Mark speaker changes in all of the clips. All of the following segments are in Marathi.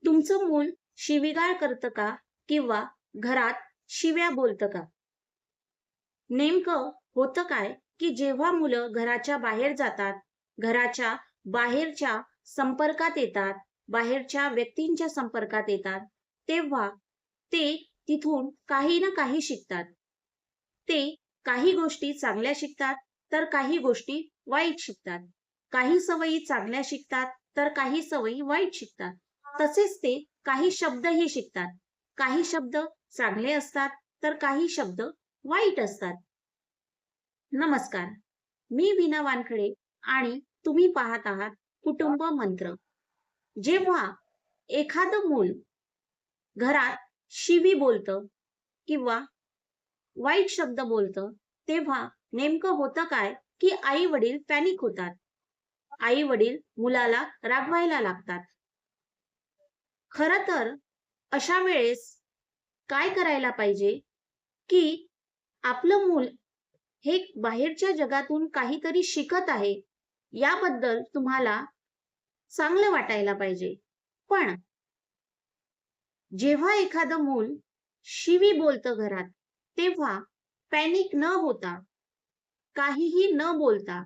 Speaker 1: तुमचं मूल शिवीगाळ करतं का? किंवा घरात शिव्या बोलतं का? नेमकं होतं काय, की जेव्हा मुलं घराच्या बाहेर जातात, घराच्या बाहेरच्या संपर्कात येतात, बाहेरच्या व्यक्तींच्या संपर्कात येतात, तेव्हा ते तिथून काही ना काही शिकतात. ते काही गोष्टी चांगल्या शिकतात, तर काही गोष्टी वाईट शिकतात. काही सवयी चांगल्या शिकतात, तर काही सवयी वाईट शिकतात. तसेच ते काही शब्दही शिकतात. काही शब्द चांगले असतात, तर काही शब्द वाईट असतात. नमस्कार. मी वीणा वानखडे आणि तुम्ही पाहत आहात कुटुंब मंत्र. जेव्हा एखादं मूल घरात शिवी बोलतं किंवा वाईट शब्द बोलतं, तेव्हा नेमकं होतं काय, की आई-वडील पॅनिक होतात. आई-वडील मुलाला रागवायला लागतात. खरं तर अशा वेळेस काय करायला पाहिजे, की आपलं मूल हे बाहेरच्या जगातून काहीतरी शिकत आहे, याबद्दल तुम्हाला चांगलं वाटायला पाहिजे. पण जेव्हा एखादं मूल शिवी बोलतं घरात, तेव्हा पॅनिक न होता, काहीही न बोलता,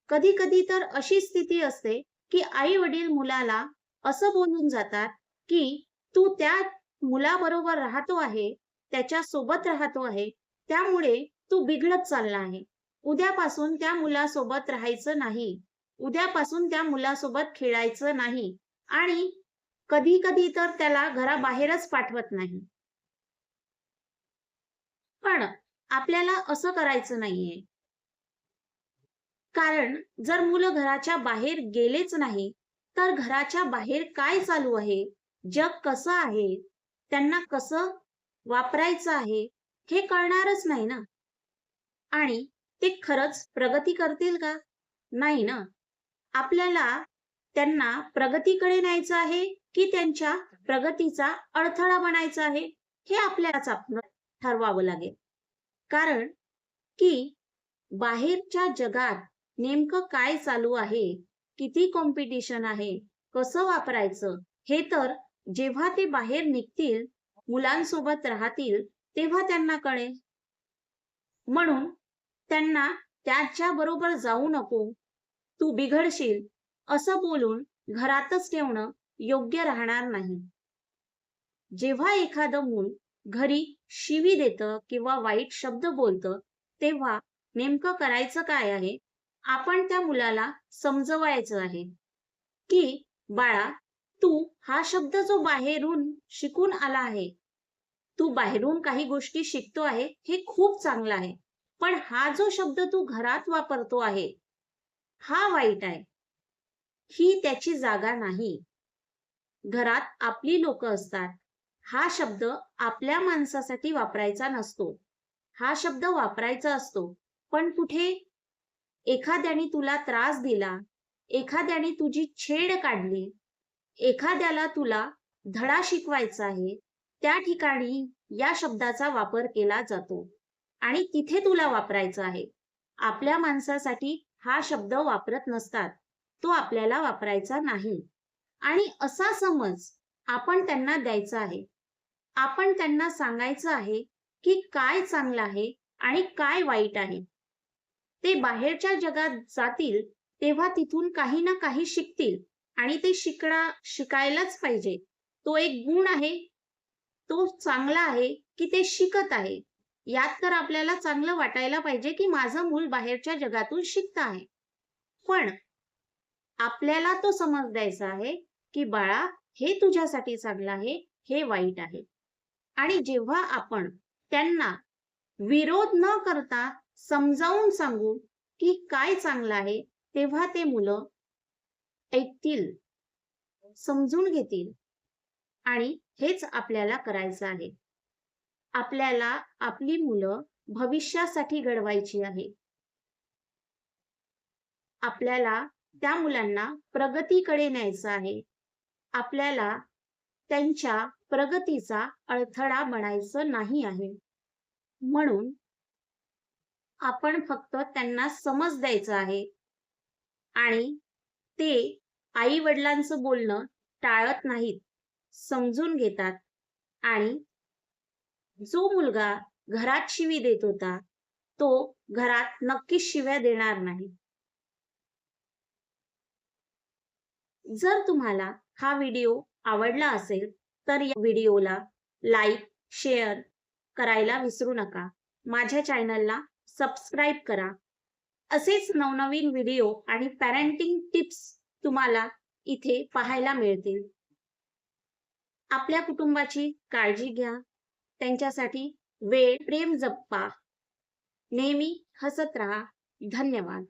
Speaker 1: कधी-कधी तर अशी स्थिती असते, की आई-वडील मुलाला असं बोलून जातात, की "तू त्या मुलाबरोबर राहतो आहे, त्याच्या सोबत राहतो आहे, त्यामुळे तू बिघडत चालला आहे. उद्यापासून त्या मुलासोबत राहायचं नाही. उद्यापासून त्या मुलासोबत खेळायचं नाही." आणि कधी-कधी तर त्याला घराबाहेरच पाठवत नाही. पण आपल्याला असं करायचं नाहीये. कारण जर मुलं घराच्या बाहेर गेलेच नाही, तर घराच्या बाहेर काय चालू आहे, जग कसं आहे, त्यांना कसं वापरायचं आहे, हे कळणारच नाही ना. आणि ते खरंच प्रगती करतील का? नाही ना. आपल्याला त्यांना प्रगतीकडे न्यायचं आहे, की त्यांच्या प्रगतीचा अडथळा बनायचा आहे, हे आपल्यालाच ठरवावं लागेल. कारण की बाहेरच्या जगात नेमकं काय चालू आहे, किती कॉम्पिटिशन आहे, कसं वापरायचं, हे तर जेव्हा ते बाहेर निघतील, मुलांसोबत राहतील, तेव्हा त्यांना कळेल. म्हणून त्यांना त्याच्याबरोबर जाऊ नको, तू बिघडशील, असं बोलून घरातच ठेवणं योग्य राहणार नाही. जेव्हा एखादं मूल घरी शिवी देतं किंवा वाईट शब्द बोलतं, तेव्हा नेमकं करायचं काय आहे? आपण त्या मुलाला समजवायचं आहे, की "बाळा, तू हा शब्द जो बाहेरून शिकून आला आहे, तू बाहेरून काही गोष्टी शिकतो आहे, हे खूप चांगलं आहे. पण हा जो शब्द तू घरात वापरतो आहे, हा वाईट आहे. ही त्याची जागा नाही. घरात आपली लोकं असतात. हा शब्द आपल्या माणसासाठी वापरायचा नसतो. हा शब्द वापरायचा असतो. पण कुठे एखाद्याने तुला त्रास दिला, एखाद्याने तुझी छेड काढली, एखाद्याला तुला धडा शिकवायचा आहे, त्या ठिकाणी या शब्दाचा वापर केला जातो आणि तिथे तुला वापरायचा आहे. आपल्या माणसासाठी हा शब्द वापरत नसतात. तो आपल्याला वापरायचा नाही आणि असा समज आपण त्यांना द्यायचा आहे. आपण त्यांना सांगायचं आहे, की काय चांगलं आहे आणि काय वाईट आहे. ते बाहेरच्या जगात जातील, तेव्हा तिथून काही ना काही शिकतील आणि ते शिकायलाच पाहिजे. तो एक गुण आहे, तो चांगला आहे, की ते शिकत आहे. यात तर आपल्याला चांगलं वाटायला पाहिजे, की माझं मूल बाहेरच्या जगातून शिकत आहे. पण आपल्याला तो समज द्यायचा आहे, की "बाळा, हे तुझ्यासाठी चांगलं आहे, हे वाईट आहे." आणि जेव्हा आपण त्यांना विरोध न करता समजावून सांगू, की काय चांगलं आहे, तेव्हा ते मुलं ऐकतील, समजून घेतील आणि हेच आपल्याला करायचं आहे. आपल्याला आपली मुलं भविष्यासाठी घडवायची आहे. आपल्याला त्या मुलांना प्रगतीकडे न्यायचं आहे. आपल्याला त्यांच्या प्रगतीचा अडथळा बनायचं नाही आहे. म्हणून आपण फक्त त्यांना समज द्यायचं आहे आणि ते आई-वडिलांचं बोलणं टाळत नाहीत. समजून घेतात आणि जो मुलगा घरात शिवी देत होता, तो घरात नक्कीच शिव्या देणार नाही. जर तुम्हाला हा व्हिडिओ आवडला असेल, तर या व्हिडिओला लाईक, शेअर करायला विसरू नका. माझ्या चॅनलला सबस्क्राईब करा. असेच नवनवीन व्हिडिओ आणि पॅरेंटिंग टिप्स तुम्हाला इथे पाहायला मिळतील. आपल्या कुटुंबाची काळजी घ्या. त्यांच्यासाठी वेळ, प्रेम जपा. नेहमी हसत राहा. धन्यवाद.